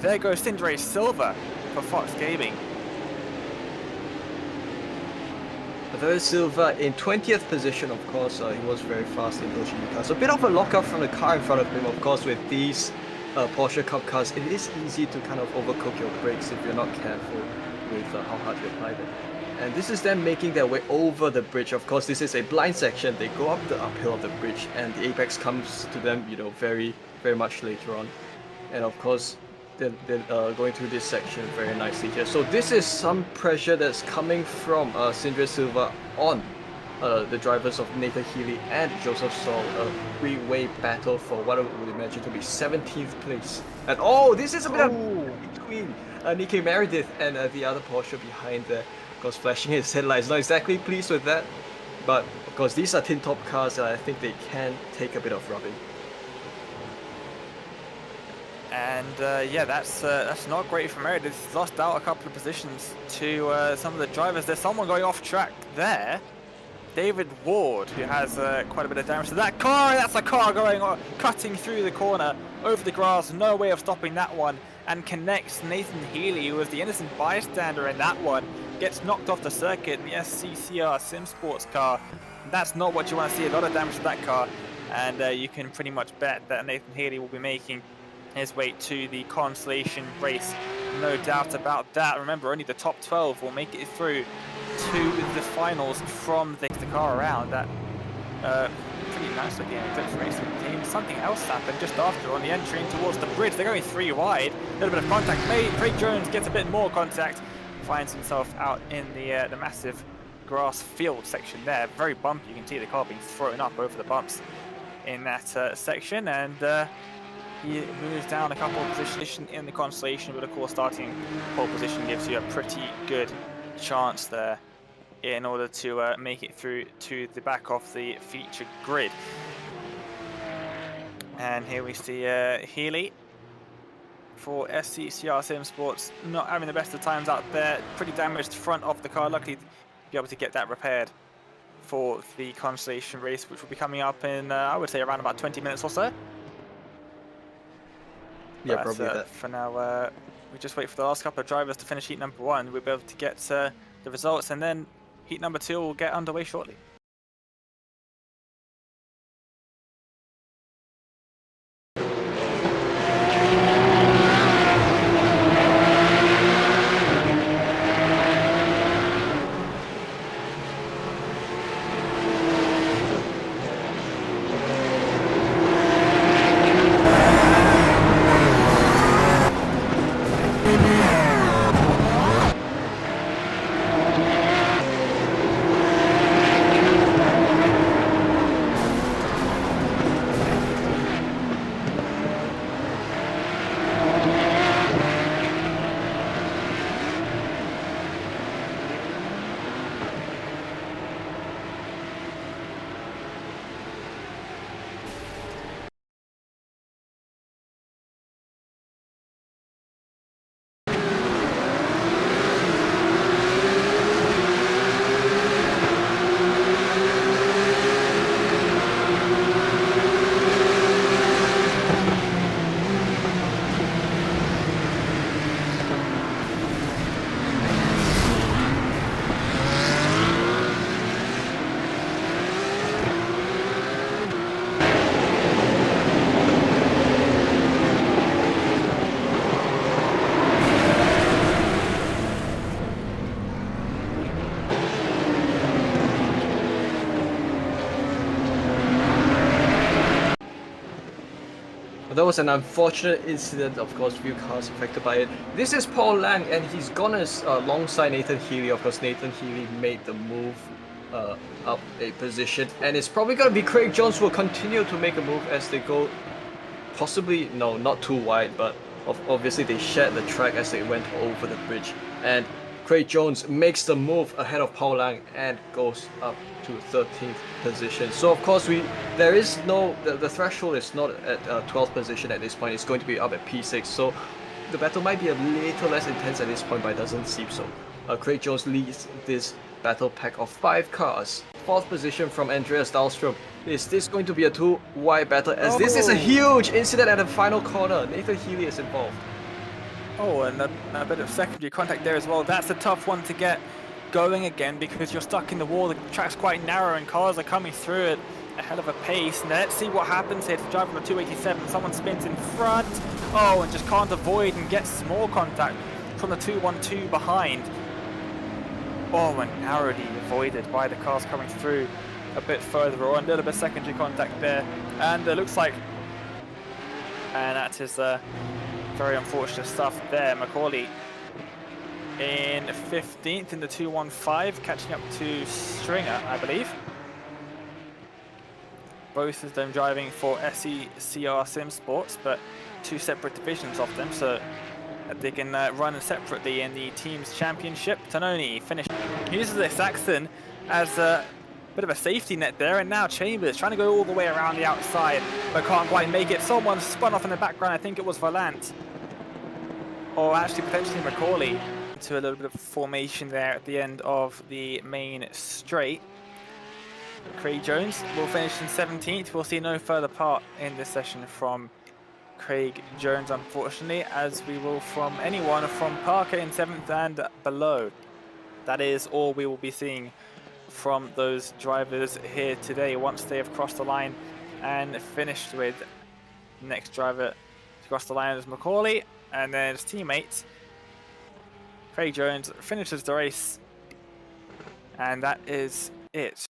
there goes Cindere Silva for Fox Gaming. Very Silva in 20th position, of course. He was very fast in those GP cars. A bit of a lockout from the car in front of him, of course. With these Porsche Cup cars, it is easy to kind of overcook your brakes if you're not careful with how hard you apply them. And this is them making their way over the bridge. Of course, this is a blind section. They go up the uphill of the bridge, and the apex comes to them, very, very much later on. And of course, they're going through this section very nicely here. So this is some pressure that's coming from Cindere Silva on the drivers of Nathan Healy and Joseph Saul. A three-way battle for what I would imagine to be 17th place. And this is a bit of between Nicky Meredith and the other Porsche behind there. Of course, flashing his headlights. Not exactly pleased with that, but of course these are tin top cars. I think they can take a bit of rubbing. And yeah, that's not great for Meredith. He's lost out a couple of positions to some of the drivers. There's someone going off track there. David Ward, who has quite a bit of damage to that car. That's a car going on, cutting through the corner, over the grass. No way of stopping that one. And connects Nathan Healy, who was the innocent bystander in that one. Gets knocked off the circuit in the SCCR SimSports car. That's not what you want to see. A lot of damage to that car. And you can pretty much bet that Nathan Healy will be making his way to the consolation race, no doubt about that. Remember, only the top 12 will make it through to the finals from the car around. That pretty nice looking Eclipse racing team. Something else happened just after on the entry towards the bridge. They're going three wide, a little bit of contact made. Craig Jones gets a bit more contact, finds himself out in the massive grass field section there. Very bumpy. You can see the car being thrown up over the bumps in that section, and he moves down a couple of positions in the constellation, but of course starting pole position gives you a pretty good chance there in order to make it through to the back of the feature grid. And here we see Healy for SCCR SimSports, not having the best of times out there. Pretty damaged front of the car. Luckily, be able to get that repaired for the constellation race, which will be coming up in, I would say, around about 20 minutes or so. Yeah, but, probably that. For now, we just wait for the last couple of drivers to finish heat number 1. We'll be able to get the results, and then heat number 2 will get underway shortly. That was an unfortunate incident, of course, few cars affected by it. This is Paul Lang, and he's gone alongside Nathan Healy. Of course, Nathan Healy made the move up a position, and it's probably going to be Craig Jones who will continue to make a move as they go, possibly, no, not too wide, but obviously they shared the track as they went over the bridge. And Craig Jones makes the move ahead of Paul Lang and goes up to 13th position. So of course there is no, the threshold is not at 12th position at this point. It's going to be up at P6. So the battle might be a little less intense at this point, but it doesn't seem so. Craig Jones leads this battle pack of 5 cars. 4th position from Andreas Dahlstrom. Is this going to be a 2-wide battle, as this is a huge incident at the final corner? Nathan Healy is involved. Oh, and a bit of secondary contact there as well. That's a tough one to get going again because you're stuck in the wall. The track's quite narrow and cars are coming through it a hell of a pace. Now let's see what happens here. To drive on the 287, someone spins in front. Oh, and just can't avoid and gets more contact from the 212 behind. Oh, and narrowly avoided by the cars coming through a bit further on. A little bit of secondary contact there, and it looks like, and that is very unfortunate stuff there. Macaulay in 15th in the 215, catching up to Stringer, I believe. Both of them driving for SCCR SimSports, but two separate divisions of them, so they can run separately in the team's championship. Tononi finished. Uses the Saxon as a bit of a safety net there, and now Chambers trying to go all the way around the outside, but can't quite make it. Someone spun off in the background. I think it was Valant, or actually potentially Macaulay, to a little bit of formation there at the end of the main straight. Craig Jones will finish in 17th. We'll see no further part in this session from Craig Jones, unfortunately, as we will from anyone from Parker in 7th and below. That is all we will be seeing from those drivers here today once they have crossed the line and finished. With next driver to cross the line is Macaulay, and then his teammate Craig Jones finishes the race, and that is it